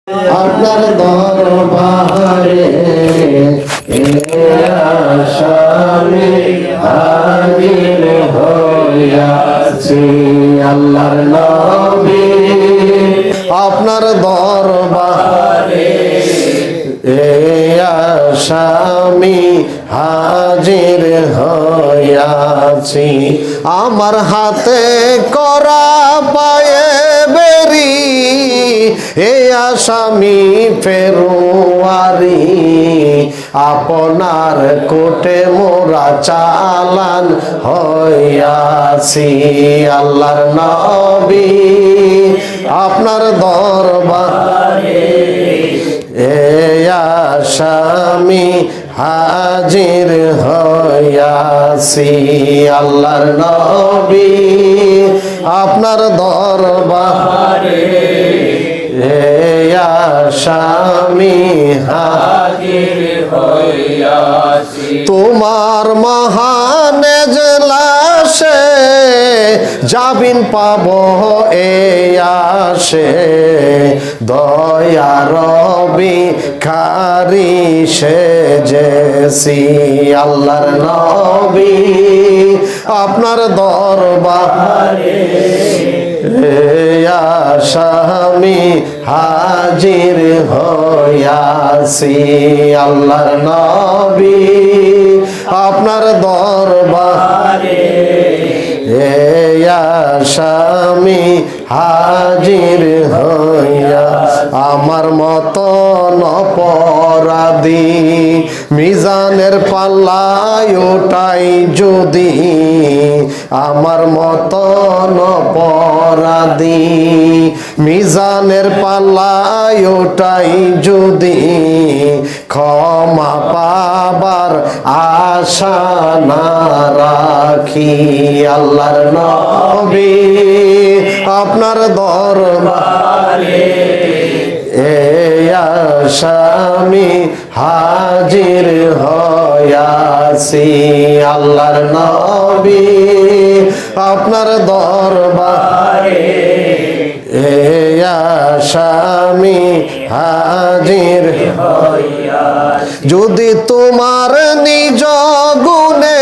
আপনার দরবারে আসামি হাজির হইয়াছি আল্লাহর নবী আপনার দরবারে আসামি হাজির হইয়াছি আমার হাতে করা পায়ে বেরি এ আসামি ফেরুয়ারি আপনার কোটে মোরা চালান হইয়াছি আল্লাহর নবী আপনার দরবারে এ আসামি হাজির হইয়াছি আল্লাহর নবী আপনার দরবারে আসামি হাজির হইয়াছি তোমার মহান এজলাসে জাবিন পাবো এ আসে দয়া রবি খারি সেজেছি আল্লাহর নবী আপনার দরবারে আসামি হাজির হইয়াছি আল্লাহর নবী আপনার দরবারে আসামি হাজির হইয়া আমার মতন অপরাধী মিজানের পাল্লায় ওটাই যদি আমার মতন অপরাধী মিজানের পাল্লায় ওটাই যদি ক্ষমা পাবার আশা না রাখি আল্লাহর নবী আপনার দরবারে আসামি হাজির হইয়াছি আল্লাহর নবী আপনার দরবারে আসামি হাজির হইয়াছি যদি তোমার নিজ গুণে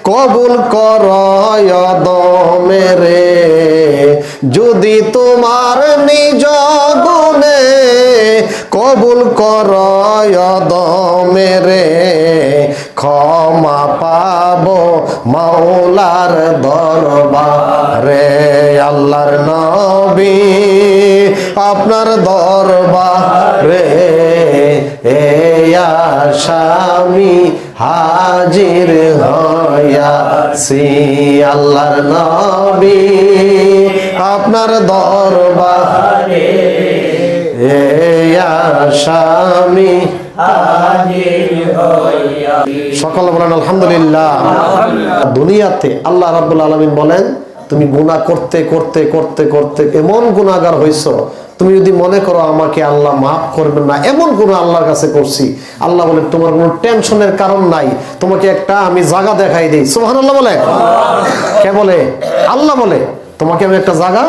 কবুল করয় দমেরে যদি তোমার নিজ গুণে কবুল করয় দমেরে ক্ষমা পাবো মাওলার দরবারে আল্লাহর নবী আপনার দরবারে আসামি হাজির হইয়াছি আল্লাহর নবী আপনার দরবারে আসামি হাজির হইয়াছি সকল বলেন আলহামদুলিল্লাহ দুনিয়াতে আল্লাহ রাব্বুল আলামিন বলেন তুমি গুনাহ করতে করতে করতে করতে এমন গুনাহগার হইছো তুমি যদি মনে করো আমাকে আল্লাহ মাফ করবেন না এমন গুনাহ আল্লাহর কাছে করছি আল্লাহ বলে তোমার কোনো টেনশনের কারণ নাই তোমাকে একটা আমি জায়গা দেখাই দেই সুবহানাল্লাহ বলে কে বলে আল্লাহ বলে তোমাকে আমি একটা জায়গা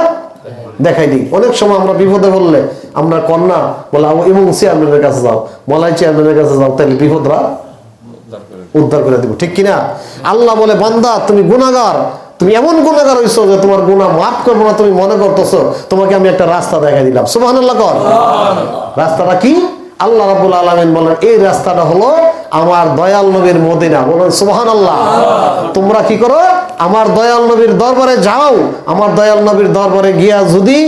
দেখাই দিই অনেক সময় আমরা বিপদে বললে আমরা কন্যা বলে এবং চেয়ারম্যানের কাছে যাও মলাই চেয়ারম্যানের কাছে যাও তাহলে বিপদরা উদ্ধার করে দিব ঠিক কিনা আল্লাহ বলে বান্দা তুমি গুনাহগার তুমি এমন গুনাহগার হইছো যে তোমার গুনাহ মাফ করব না তুমি মনে করতেছো তোমাকে আমি একটা রাস্তা দেখাই দিলাম সুবহানাল্লাহ কর রাস্তাটা কি আল্লাহ রাব্বুল আলামিন বলেন এই রাস্তাটা হলো আমার দয়াল নবীর মদিনা বলেন সুবহানাল্লাহ তোমরা কি করো আমার দয়াল নবীর দরবারে যাও আমার দয়াল নবীর দরবারে গিয়া যদি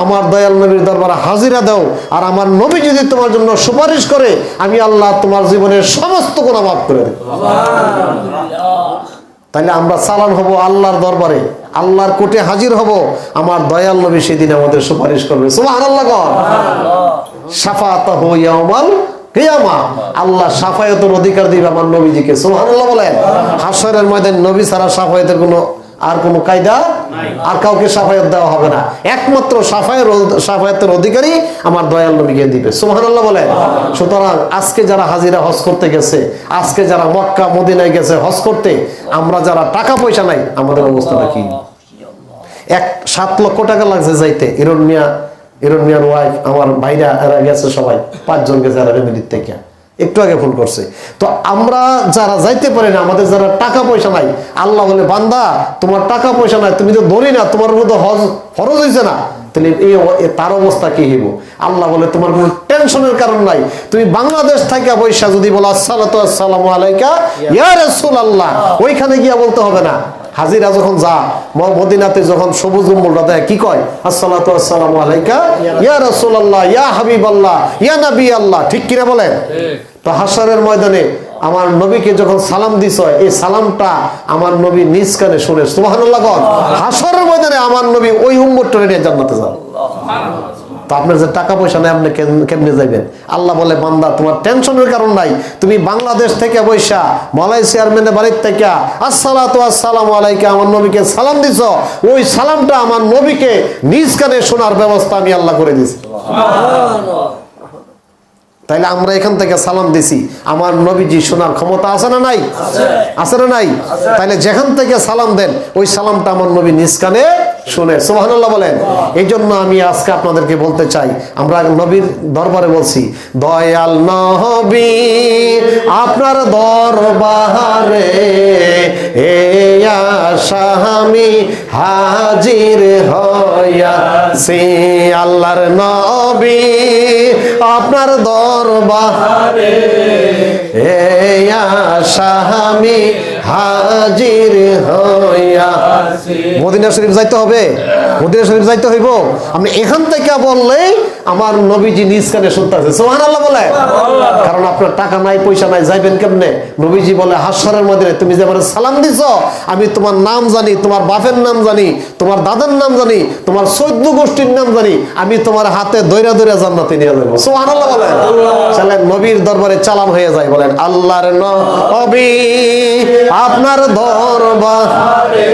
আমার দয়াল নবীর দরবারে হাজিরা দাও আর আমার নবী যদি তোমার জন্য সুপারিশ করে আমি আল্লাহ তোমার জীবনের সমস্ত গুনাহ মাফ করে দেব তাহলে আমরা চালান হব আল্লাহর দরবারে আল্লাহর কোর্টে হাজির হব আমার দয়াল নবী সেদিন আমাদের সুপারিশ করবে সুবহানাল্লাহ শাফাআতুহু ইয়াউমাল কিয়ামা আল্লাহ শাফায়াতের অধিকার দিবে আমার নবীজিকে সুবহানাল্লাহ বলেন হাশরের ময়দানে নবী ছাড়া শাফায়াতের কোনো আর কোনো কায়দা নাই আর কাউকে শাফায়াত দেওয়া হবে না একমাত্র শাফায়াতের অধিকারী আমার দয়াল নবীকে দিবে সুবহানাল্লাহ বলেন সুতরাং আজকে যারা হাজিরা হজ করতে গেছে আজকে যারা মক্কা মদিনায় গেছে হজ করতে আমরা যারা টাকা পয়সা নাই আমাদের অবস্থাটা কি 7 লক্ষ টাকা লাগছে যাইতে ইরন মিয়া ইরন মিয়ার ওয়াইফ, আমার ভাইরা এরা গেছে, সবাই 5 জন গেছে এরা ফ্যামিলির থেকে, একটু আগে ফোন করছে। তো আমরা যারা যাইতে পারি না, আমাদের যারা টাকা পয়সা নাই, আল্লাহ বলে বান্দা তোমার টাকা পয়সা নাই, তুমি তো ধরি না, তোমার মতো হজ ফরজ হয়েছে না, তাহলে তার অবস্থা কি হইব? আল্লাহ বলে তোমার কোনো টেনশনের কারণ নাই, তুমি বাংলাদেশ থেকে পয়সা যদি বলো আসসালাতু আসসালামু আলাইকা ইয়া রাসূলুল্লাহ, ওইখানে গিয়া বলতে হবে না। হাজিরা যখন যা মদিনাতে যখন সবুজ গম্বুজটা দেয় কি কয়? আসসালাতু আসসালামু আলাইকা ইয়া রাসূলুল্লাহ ইয়া হাবিবাল্লাহ ইয়া নবী আল্লাহ, ঠিক কিনা বলেন? তো হাশরের ময়দানে আমার নবীকে যখন সালাম দিছ, এই সালামটা আমার নবী নিজ কানে শুনে সুবহানাল্লাহ বল। হাশরের ময়দানে আমার নবী ওই উম্মতটারে নিয়ে জান্নাতে যান। তো আপনার যে টাকা পয়সা নেই, আপনি কেমনে যাবেন? আল্লাহ বলে বান্দা তোমার টেনশনের কারণ নাই, তুমি বাংলাদেশ থেকে পয়সা মালয়েশিয়ার মেনে বাড়ির থেকে আসসালাতু আসসালামু আলাইকা আমার নবীকে সালাম দিছ, ওই সালামটা আমার নবীকে নিজ কানে শোনার ব্যবস্থা আমি আল্লাহ করে দিয়েছি। তাইলে আমরা এখান থেকে সালাম দিছি, আমার নবীজি শোনার ক্ষমতা আছে না নাই? আছে না নাই? তাইলে যেখান থেকে সালাম দেন ওই সালামটা আমার নবী নিজ কানে শুনে সুবহানাল্লাহ বলেন। এই জন্য আমি আজকে আপনাদেরকে বলতে চাই, আমরা নবীর দরবারে বলছি, দয়াল নবী আপনার দরবারে এই আশা আমি হাজির হইয়াছি। আল্লাহর নবী আপনার দরবারে এই আশা আমি হাজির হইয়াছি। মদিনা শরীফ যাইতে হবে, মদিনা শরীফ যাইতে হইব। আপনি এখান থেকে বললেই আমার নবীজি নিজ কানে শুনতেছে সুবহানাল্লাহ বলে। কারণ আপনার টাকা নাই পয়সা নাই, যাইবেন কেমনে? নবীজি বলে হাশরের ময়দানে তুমি যে আমার সালাম দিছো, আমি তোমার নাম জানি, তোমার বাপের নাম জানি, তোমার দাদার নাম জানি, তোমার 14 গোষ্ঠীর নাম জানি, আমি তোমার হাতে দইরা দইরা জান্নাতে নিয়ে যাবো সুবহানাল্লাহ বলেন। চলেন নবীর দরবারে চালান হয়ে যায়, বলেন আল্লাহর নবী আপনার দরবারে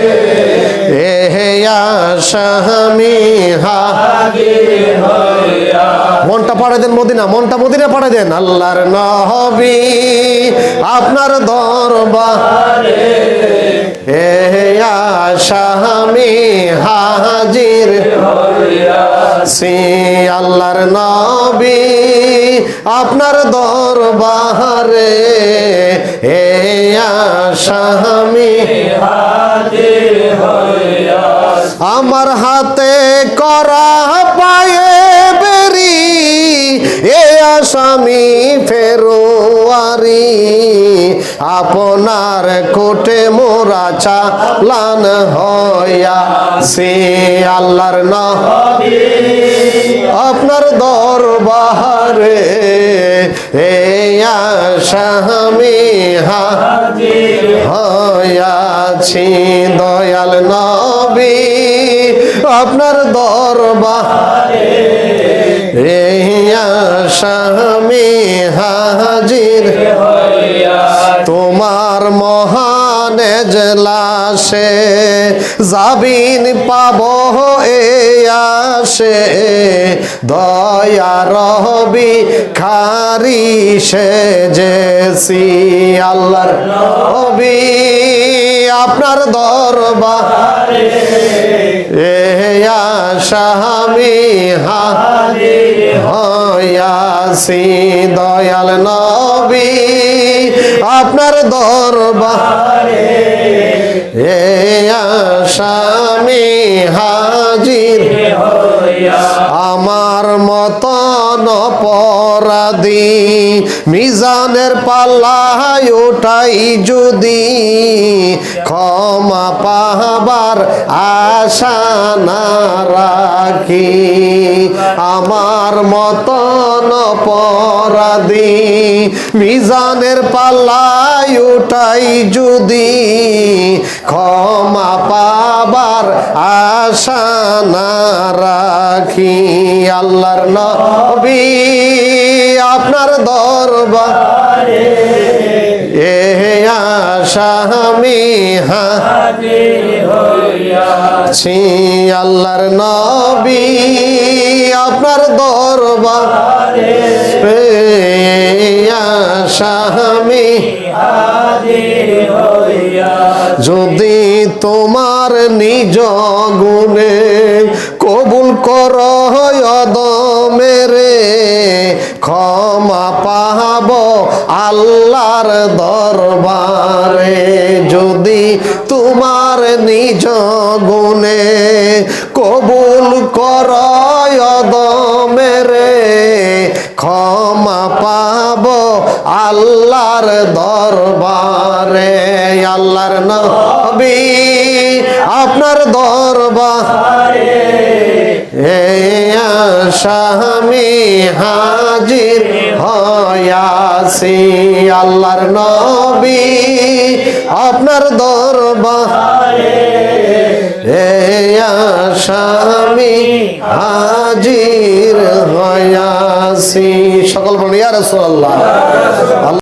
এ আশা আমি হাজির হইয়া। মনটা পাড়ায় দেন মদিনা, মনটা মদিনা পাড়ায় দেন। আল্লাহর নবী আপনার দরবারে এ আশা আমি হাজির হইয়াছি। আল্লাহর নবী আপনার দরবারে এ আশা আমি হাজির হইয়াছি। আমার হাতে করা পায়ে বেরি এ আসামি ফেরোয়ারি, আপনার কোটে মোরা চালান হইয়াছি। আল্লাহর নবী আপনার দরবারে এই আশা আমি হাজির হইয়াছি। দয়াল নবী আপনার দরবারে এই আশা আমি হাজির হইয়াছি। তোমার মহান এজলাসে জাবিন পাব এ আসে, দয়া রবি খারি সেজেছি। আল্লাহর নবী আপনার দরবারে এ আশা আমি হাজির হইয়াছি। দয়াল নবী আপনার দরবারে এ আশা আমি হাজির হইয়াছি। আমার মতন অপরাধী মিজানের পাল্লায় ওঠাই যদি, ক্ষমা পাবার আশা না রাখি। আমার মতন অপরাধী মিজানের পাল্লায় ওঠাই যদি, ক্ষমা পাবার আশা না রাখি। আল্লাহর নবী আপনার দরবারে এ আশা আমি হাজির হইয়াছি। আল্লাহর নবী আপনার দরবারে এ আশা আমি হাজির হইয়াছি। যদি তোমার নিজ গুণে কবুল করো আল্লাহর দরবারে যদি তোমার নিজ গুণে কবুল করয় দমেরে ক্ষমা পাব আল্লাহর দরবারে। আল্লাহর নবী আপনার দরবারে আশামি হাজির হয়াছি। আল্লাহর নবী আপনার দরবারে আশামি হাজির হয়াছি। সকল বলি ইয়া রাসূলুল্লাহ।